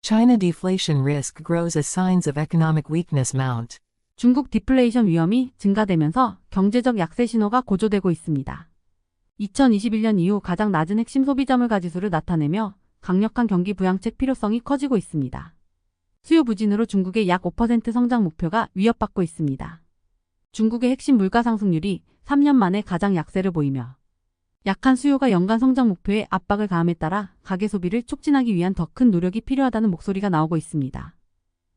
China deflation risk grows as signs of economic weakness mount. 중국 디플레이션 위험이 증가되면서 경제적 약세 신호가 고조되고 있습니다. 2021년 이후 가장 낮은 핵심 소비자 물가 지수를 나타내며 강력한 경기 부양책 필요성이 커지고 있습니다. 수요 부진으로 중국의 약 5% 성장 목표가 위협받고 있습니다. 중국의 핵심 물가 상승률이 3년 만에 가장 약세를 보이며 약한 수요가 연간 성장 목표에 압박을 가함에 따라 가계 소비를 촉진하기 위한 더 큰 노력이 필요하다는 목소리가 나오고 있습니다.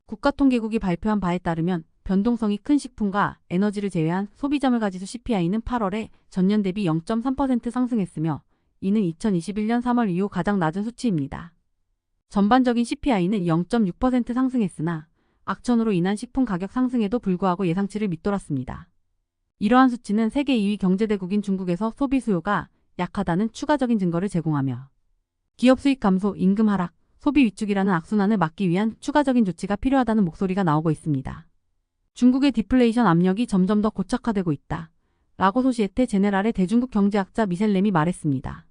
국가통계국이 발표한 바에 따르면 변동성이 큰 식품과 에너지를 제외한 소비자 물가지수 CPI는 8월에 전년 대비 0.3% 상승했으며 이는 2021년 3월 이후 가장 낮은 수치입니다. 전반적인 CPI는 0.6% 상승했으나 악천후로 인한 식품 가격 상승에도 불구하고 예상치를 밑돌았습니다. 이러한 수치는 세계 2위 경제대국인 중국에서 소비 수요가 약하다는 추가적인 증거를 제공하며 기업 수익 감소, 임금 하락, 소비 위축이라는 악순환을 막기 위한 추가적인 조치가 필요하다는 목소리가 나오고 있습니다. 중국의 디플레이션 압력이 점점 더 고착화되고 있다. 라고 소시에테 제네랄의 대중국 경제학자 미셸 램이 말했습니다.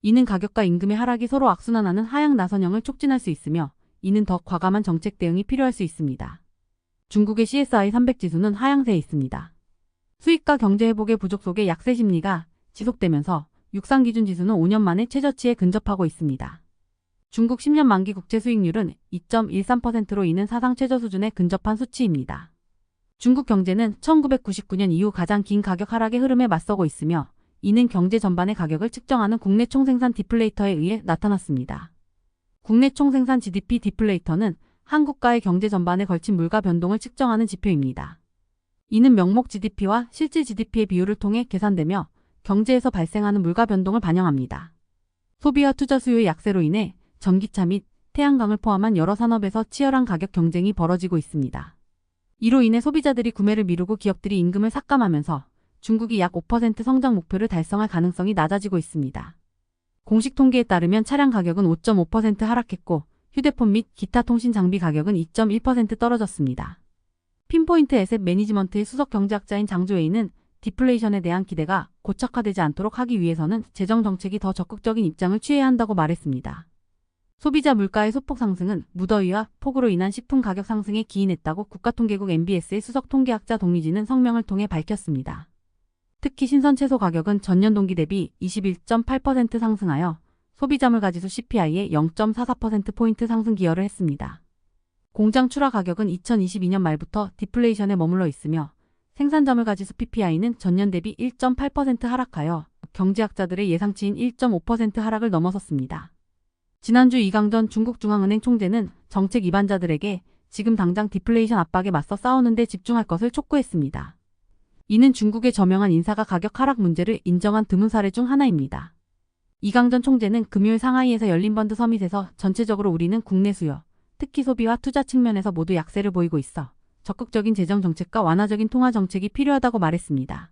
이는 가격과 임금의 하락이 서로 악순환하는 하향 나선형을 촉진할 수 있으며 이는 더 과감한 정책 대응이 필요할 수 있습니다. 중국의 CSI 300 지수는 하향세에 있습니다. 수익과 경제 회복의 부족 속의 약세 심리가 지속되면서 육상 기준 지수는 5년 만에 최저치에 근접하고 있습니다. 중국 10년 만기 국채 수익률은 2.13%로 이는 사상 최저 수준에 근접한 수치입니다. 중국 경제는 1999년 이후 가장 긴 가격 하락의 흐름에 맞서고 있으며 이는 경제 전반의 가격을 측정하는 국내 총생산 디플레이터에 의해 나타났습니다. 국내 총생산 GDP 디플레이터는 한 국가의 경제 전반에 걸친 물가 변동을 측정하는 지표입니다. 이는 명목 GDP와 실질 GDP의 비율을 통해 계산되며 경제에서 발생하는 물가 변동을 반영합니다. 소비와 투자 수요의 약세로 인해 전기차 및 태양광을 포함한 여러 산업에서 치열한 가격 경쟁이 벌어지고 있습니다. 이로 인해 소비자들이 구매를 미루고 기업들이 임금을 삭감하면서 중국이 약 5% 성장 목표를 달성할 가능성이 낮아지고 있습니다. 공식 통계에 따르면 차량 가격은 5.5% 하락했고 휴대폰 및 기타 통신 장비 가격은 2.1% 떨어졌습니다. 핀포인트 에셋 매니지먼트의 수석 경제학자인 장조웨이는 디플레이션에 대한 기대가 고착화되지 않도록 하기 위해서는 재정 정책이 더 적극적인 입장을 취해야 한다고 말했습니다. 소비자 물가의 소폭 상승은 무더위와 폭우로 인한 식품 가격 상승에 기인했다고 국가통계국 MBS의 수석 통계학자 동리진은 성명을 통해 밝혔습니다. 특히 신선 채소 가격은 전년 동기 대비 21.8% 상승하여 소비자 물가지수 CPI의 0.44%포인트 상승 기여를 했습니다. 공장 출하 가격은 2022년 말부터 디플레이션에 머물러 있으며 생산자 물가지수 PPI는 전년 대비 1.8% 하락하여 경제학자들의 예상치인 1.5% 하락을 넘어섰습니다. 지난주 이강전 중국중앙은행 총재는 정책 입안자들에게 지금 당장 디플레이션 압박에 맞서 싸우는 데 집중할 것을 촉구했습니다. 이는 중국의 저명한 인사가 가격 하락 문제를 인정한 드문 사례 중 하나입니다. 이강전 총재는 금요일 상하이에서 열린 펀드 서밋에서 전체적으로 우리는 국내 수요, 특히 소비와 투자 측면에서 모두 약세를 보이고 있어 적극적인 재정 정책과 완화적인 통화 정책이 필요하다고 말했습니다.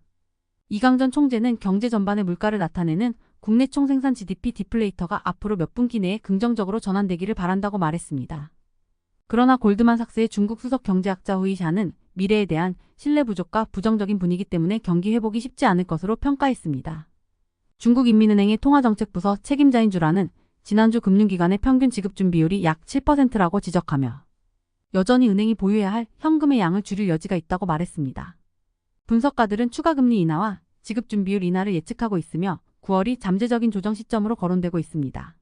이강전 총재는 경제 전반의 물가를 나타내는 국내 총생산 GDP 디플레이터가 앞으로 몇 분기 내에 긍정적으로 전환되기를 바란다고 말했습니다. 그러나 골드만삭스의 중국 수석 경제학자 후이샤는 미래에 대한 신뢰 부족과 부정적인 분위기 때문에 경기 회복이 쉽지 않을 것으로 평가했습니다. 중국인민은행의 통화정책부서 책임자인 주라는 지난주 금융기관의 평균 지급준 비율이 약 7%라고 지적하며 여전히 은행이 보유해야 할 현금의 양을 줄일 여지가 있다고 말했습니다. 분석가들은 추가금리 인하와 지급준비율 인하를 예측하고 있으며 9월이 잠재적인 조정 시점으로 거론되고 있습니다.